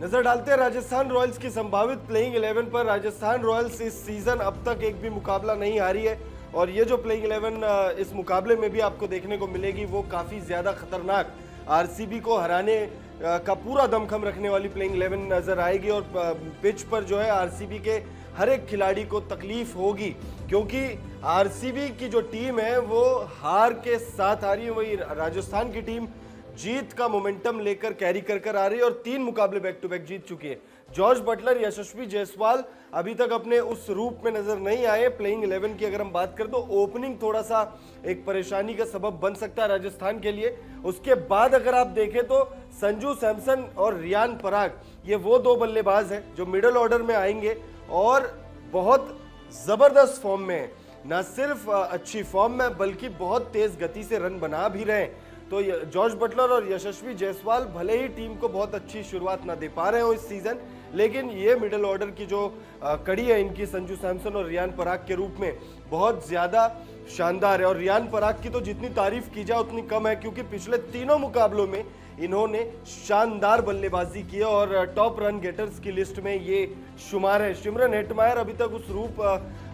नजर डालते हैं राजस्थान रॉयल्स की संभावित प्लेइंग 11 पर। राजस्थान रॉयल्स इस सीजन अब तक एक भी मुकाबला नहीं हारी है और ये जो प्लेइंग 11 इस मुकाबले में भी आपको देखने को मिलेगी वो काफी ज्यादा खतरनाक आरसीबी को हराने का पूरा दमखम रखने वाली प्लेइंग 11 नजर आएगी। और पिच पर जो है आरसीबी के हर एक खिलाड़ी को तकलीफ होगी, क्योंकि आरसीबी की जो टीम है वो हार के साथ आ रही है, वही राजस्थान की टीम जीत का मोमेंटम लेकर कैरी कर आ रही है और 3 मुकाबले बैक टू बैक जीत चुकी है। जॉर्ज बटलर, यशस्वी जायसवाल अभी तक अपने उस रूप में नजर नहीं आए। प्लेइंग 11 की अगर हम बात करें तो ओपनिंग थोड़ा सा एक परेशानी का सबब बन सकता है राजस्थान के लिए। उसके बाद अगर आप देखें तो संजू सैमसन और रियान पराग, ये वो 2 बल्लेबाज हैं जो मिडिल ऑर्डर में आएंगे और बहुत जबरदस्त फॉर्म में है। न सिर्फ अच्छी फॉर्म में बल्कि बहुत तेज गति से रन बना भी रहे हैं। तो जॉर्ज बटलर और यशस्वी जायसवाल भले ही टीम को बहुत अच्छी शुरुआत ना दे पा रहे हो इस सीजन, लेकिन ये मिडिल ऑर्डर की जो कड़ी है इनकी संजू सैमसन और रियान पराग के रूप में बहुत ज्यादा शानदार है। और रियान पराग की तो जितनी तारीफ की जाए उतनी कम है, क्योंकि पिछले 3 मुकाबलों में इन्होंने शानदार बल्लेबाजी की है और टॉप रन गेटर्स की लिस्ट में ये शुमार है। शिमरन हेटमायर अभी तक उस रूप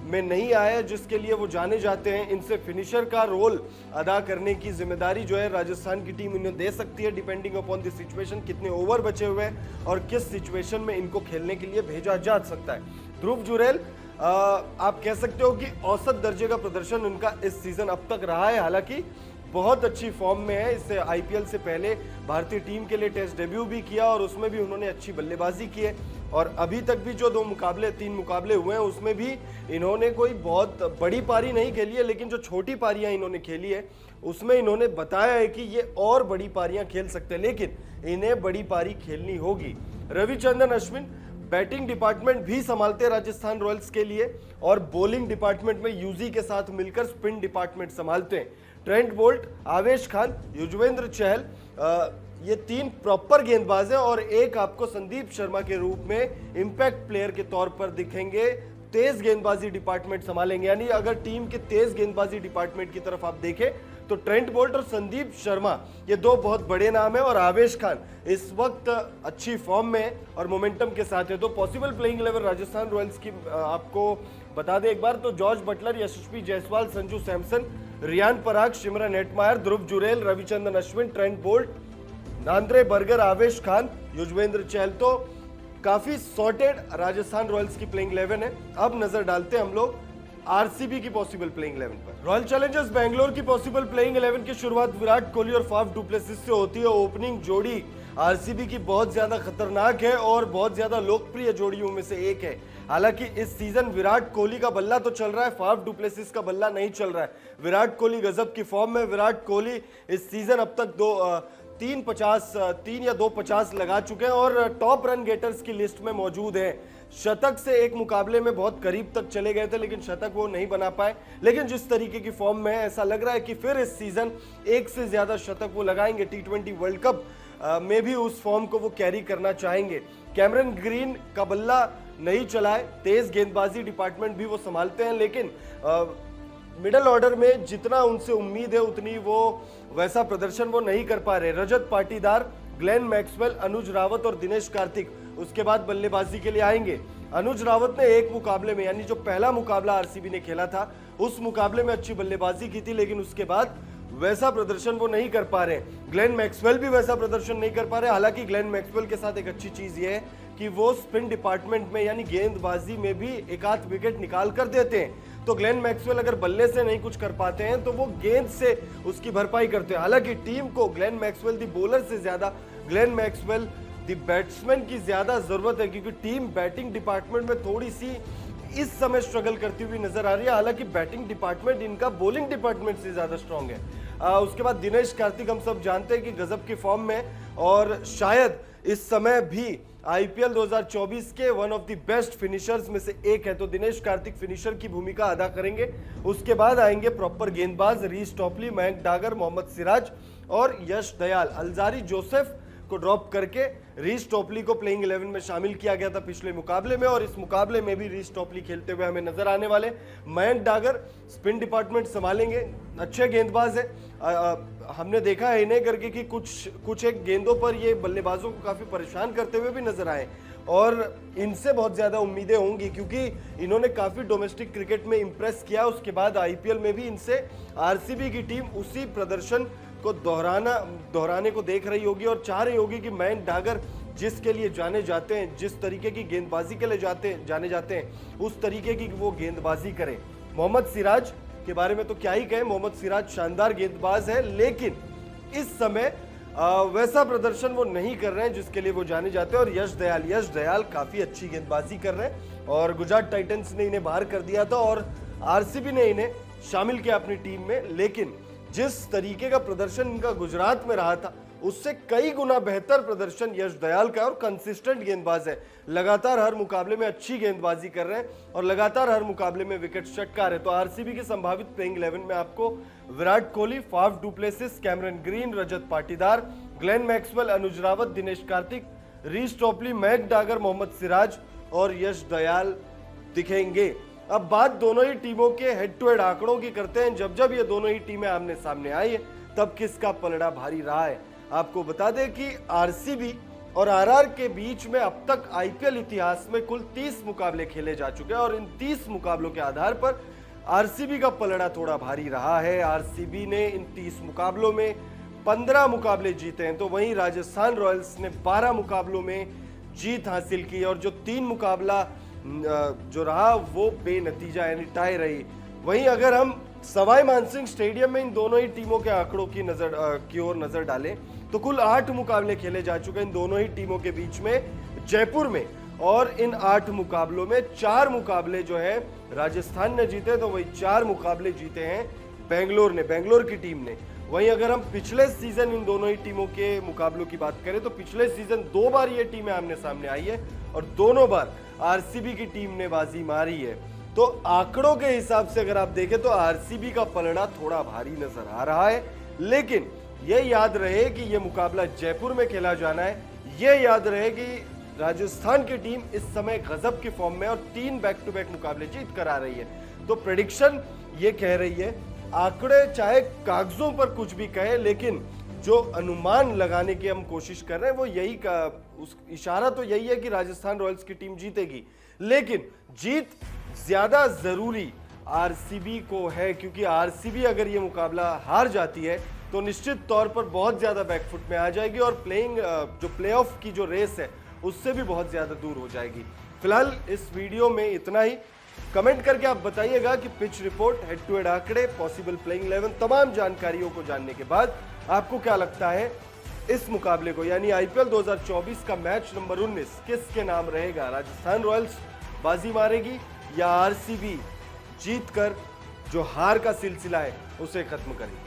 में नहीं आया जिसके लिए वो जाने जाते हैं। इनसे फिनिशर का रोल अदा करने की जिम्मेदारी जो है राजस्थान की टीम इन्हें दे सकती है, डिपेंडिंग अपॉन द सिचुएशन, कितने ओवर बचे हुए हैं और किस सिचुएशन में इनको खेलने के लिए भेजा जा सकता है। ध्रुव जुरेल, आप कह सकते हो कि औसत दर्जे का प्रदर्शन उनका इस सीजन अब तक रहा है, हालांकि बहुत अच्छी फॉर्म में है। इससे आईपीएल से पहले भारतीय टीम के लिए टेस्ट डेब्यू भी किया और उसमें भी उन्होंने अच्छी बल्लेबाजी की है। और अभी तक भी जो 3 मुकाबले हुए हैं उसमें भी इन्होंने कोई बहुत बड़ी पारी नहीं खेली है, लेकिन जो छोटी पारियां इन्होंने खेली है उसमें इन्होंने बताया है कि ये और बड़ी पारियां खेल सकते हैं, लेकिन इन्हें बड़ी पारी खेलनी होगी। रविचंद्रन अश्विन बैटिंग डिपार्टमेंट भी संभालते हैं राजस्थान रॉयल्स के लिए और बॉलिंग डिपार्टमेंट में यूजी के साथ मिलकर स्पिन डिपार्टमेंट संभालते हैं। ट्रेंट बोल्ट, आवेश खान, युजवेंद्र चहल, ये 3 प्रॉपर गेंदबाज हैं और एक आपको संदीप शर्मा के रूप में इंपैक्ट प्लेयर के तौर पर दिखेंगे, तेज गेंदबाजी डिपार्टमेंट संभालेंगे। यानी अगर टीम के तेज गेंदबाजी डिपार्टमेंट की तरफ आप देखें तो ट्रेंट बोल्ट और संदीप शर्मा ये 2 बहुत बड़े नाम हैं और आवेश खान इस वक्त अच्छी फॉर्म में है और मोमेंटम के साथ है। तो पॉसिबल प्लेइंग 11 राजस्थान रॉयल्स की आपको बता दें एक बार तो जॉर्ज Buttler, Yashasvi Jaiswal, Sanju Samson, Riyan Parag, Shimron Hetmyer, Dhruv Jurel, Ravichandran Ashwin, Trent Boult, Nandre Burger, Avesh Khan, Yuzvendra Chahal. तो काफी सॉर्टेड राजस्थान रॉयल्स की प्लेइंग 11 है। अब नजर डालते हैं हम लोग आरसीबी की पॉसिबल प्लेइंग 11 पर। रॉयल चैलेंजर्स बैंगलोर की पॉसिबल प्लेइंग 11 की शुरुआत विराट कोहली और फाफ डु प्लेसिस से होती है। ओपनिंग जोड़ी आरसीबी की बहुत ज्यादा खतरनाक है और बहुत ज्यादा लोकप्रिय जोड़ियों में से एक है। हालांकि इस सीजन विराट कोहली का बल्ला तो चल रहा है, फाफ डु प्लेसिस का बल्ला नहीं चल रहा है। विराट कोहली गजब की फॉर्म में। विराट कोहली इस सीजन अब तक 3 या 250 लगा चुके हैं और टॉप रन गेटर्स की लिस्ट में मौजूद है। शतक से एक मुकाबले में बहुत करीब तक चले गए थे, लेकिन शतक वो नहीं बना पाए। लेकिन जिस तरीके की फॉर्म में है ऐसा लग रहा है कि फिर इस सीजन 1 से ज्यादा शतक वो लगाएंगे। T20 वर्ल्ड कप में भी उस फॉर्म को वो कैरी करना चाहेंगे। कैमरन ग्रीन का बल्ला नहीं चलाए, तेज गेंदबाजी डिपार्टमेंट भी वो संभालते हैं, लेकिन मिडिल ऑर्डर में जितना उनसे उम्मीद है उतनी वो वैसा प्रदर्शन वो नहीं कर पा रहे। रजत पाटीदार, ग्लेन मैक्सवेल, अनुज रावत और दिनेश कार्तिक उसके बाद बल्लेबाजी के लिए आएंगे। अनुज रावत ने एक मुकाबले में, यानी जो पहला मुकाबला आरसीबी ने खेला था उस मुकाबले में अच्छी बल्लेबाजी की थी, लेकिन उसके बाद वैसा प्रदर्शन वो नहीं कर पा रहे। ग्लेन मैक्सवेल भी वैसा प्रदर्शन नहीं कर पा रहे। हालांकि ग्लेन मैक्सवेल के साथ एक अच्छी चीज ये है कि वो स्पिन डिपार्टमेंट में यानी गेंदबाजी में भी एक आध विकेट निकाल कर देते हैं। तो ग्लेन मैक्सवेल अगर बल्ले से नहीं कुछ कर पाते हैं तो वो गेंद से उसकी भरपाई करते हैं। हालांकि टीम को ग्लेन मैक्सवेल दी बॉलर से ज्यादा ग्लेन मैक्सवेल दी बैट्समैन की ज्यादा जरूरत है, क्योंकि टीम बैटिंग डिपार्टमेंट में थोड़ी सी इस समय स्ट्रगल करती हुई नजर आ रही है। हालांकि बैटिंग डिपार्टमेंट इनका बॉलिंग डिपार्टमेंट से ज्यादा स्ट्रांग है। उसके बाद दिनेश कार्तिक हम सब जानते हैं कि गजब की फॉर्म में और शायद इस समय भी आईपीएल 2024 के one of the best finishers में से एक है। तो दिनेश कार्तिक फिनिशर की भूमिका अदा करेंगे। उसके बाद आएंगे प्रॉपर गेंदबाज रीस टॉपली, मयंक डागर, मोहम्मद सिराज और यश दयाल। अल्जारी जोसेफ को ड्रॉप करके रीस टॉपली को प्लेइंग 11 में शामिल किया गया था पिछले मुकाबले में, और इस मुकाबले में भी रीस टॉपली खेलते हुए हमें नजर आने वाले। मयंक डागर स्पिन डिपार्टमेंट संभालेंगे, अच्छे गेंदबाज है। हमने देखा है इन्हें करके कि कुछ एक गेंदों पर ये बल्लेबाजों को काफी परेशान करते हुए भी नजर आए, और इनसे बहुत ज्यादा उम्मीदें होंगी क्योंकि इन्होंने काफी डोमेस्टिक क्रिकेट में इंप्रेस किया। उसके बाद आईपीएल में भी इनसे आरसीबी की टीम उसी प्रदर्शन को दोहराने को देख रही होगी और चाह रही होगी कि मयंक डागर जिसके लिए जाने जाते हैं, जिस तरीके की गेंदबाजी के लिए जाने जाते हैं, उस तरीके की वो गेंदबाजी करें। मोहम्मद सिराज के बारे में तो क्या ही कहें, मोहम्मद सिराज शानदार गेंदबाज है, लेकिन इस समय वैसा प्रदर्शन वो नहीं कर रहे हैं जिसके लिए वो जाने जाते हैं। और यश दयाल काफी अच्छी गेंदबाजी कर रहे हैं, और गुजरात टाइटंस ने इन्हें बाहर कर दिया था और आरसीबी ने इन्हें शामिल किया अपनी टीम में, लेकिन जिस तरीके का प्रदर्शन इनका गुजरात में रहा था उससे कई गुना बेहतर प्रदर्शन यश दयाल का, और कंसिस्टेंट गेंदबाज है, लगातार हर मुकाबले में अच्छी गेंदबाजी कर रहे हैं और लगातार हर मुकाबले में विकेट चटका रहे। तो आरसीबी के संभावित प्लेइंग 11 में आपको Virat Kohli, Faf du Plessis, Cameron Green, Rajat Patidar, Glenn Maxwell, Anuj Rawat, Dinesh Karthik, Reece Topley, Mayank Dagar, Mohammed Siraj और यश दयाल दिखेंगे। अब बात दोनों ही टीमों के हेड टू हेड आंकड़ों की करते हैं। जब ये दोनों ही टीमें आमने सामने आई है तब किसका पलड़ा भारी रहा है। आपको बता दें कि आरसीबी और आरआर के बीच में अब तक आईपीएल इतिहास में कुल 30 मुकाबले खेले जा चुके हैं, और इन 30 मुकाबलों के आधार पर आरसीबी का पलड़ा थोड़ा भारी रहा है। आरसीबी ने इन 30 मुकाबलों में 15 मुकाबले जीते हैं, तो वहीं राजस्थान रॉयल्स ने 12 मुकाबलों में जीत हासिल की, और जो 3 मुकाबला जो रहा वो बेनतीजा यानी टाई रही। वहीं अगर हम सवाई मानसिंह स्टेडियम में इन दोनों ही टीमों के आंकड़ों की ओर नजर डालें तो कुल 8 मुकाबले खेले जा चुके हैं इन दोनों ही टीमों के बीच में जयपुर में, और इन 8 मुकाबलों में 4 मुकाबले जो है राजस्थान ने जीते, तो वही 4 मुकाबले जीते हैं बेंगलोर की टीम ने। वहीं अगर हम पिछले सीजन इन दोनों ही टीमों के मुकाबलों की बात करें तो पिछले सीजन 2 बार ये टीमें आमने सामने आई है और दोनों बार आरसीबी की टीम ने बाजी मारी है। तो आंकड़ों के हिसाब से अगर आप देखें तो आरसीबी का पलड़ा थोड़ा भारी नजर आ रहा है, लेकिन ये याद रहे कि ये मुकाबला जयपुर में खेला जाना है। ये याद रहे कि राजस्थान की टीम इस समय गजब की फॉर्म में और 3 बैक टू बैक मुकाबले जीत कर आ रही है। तो प्रेडिक्शन ये कह रही है, आंकड़े चाहे कागजों पर कुछ भी कहे, लेकिन जो अनुमान लगाने की हम कोशिश कर रहे हैं वो यही का उस इशारा तो यही है कि राजस्थान रॉयल्स की टीम जीतेगी, लेकिन जीत ज्यादा जरूरी आरसीबी को है, क्योंकि आरसीबी अगर ये मुकाबला हार जाती है तो निश्चित तौर पर बहुत ज्यादा बैकफुट में आ जाएगी और जो प्लेऑफ की जो रेस है उससे भी बहुत ज्यादा दूर हो जाएगी। फिलहाल इस वीडियो में इतना ही। कमेंट करके आप बताइएगा कि pitch report, head to head आंकड़े, पॉसिबल प्लेइंग 11 तमाम जानकारियों को जानने के बाद आपको क्या लगता है इस मुकाबले को यानी आईपीएल 2024 का मैच नंबर 19 किसके नाम रहेगा? राजस्थान रॉयल्स बाजी मारेगी या आरसीबी जीतकर जो हार का सिलसिला है उसे खत्म करेगी?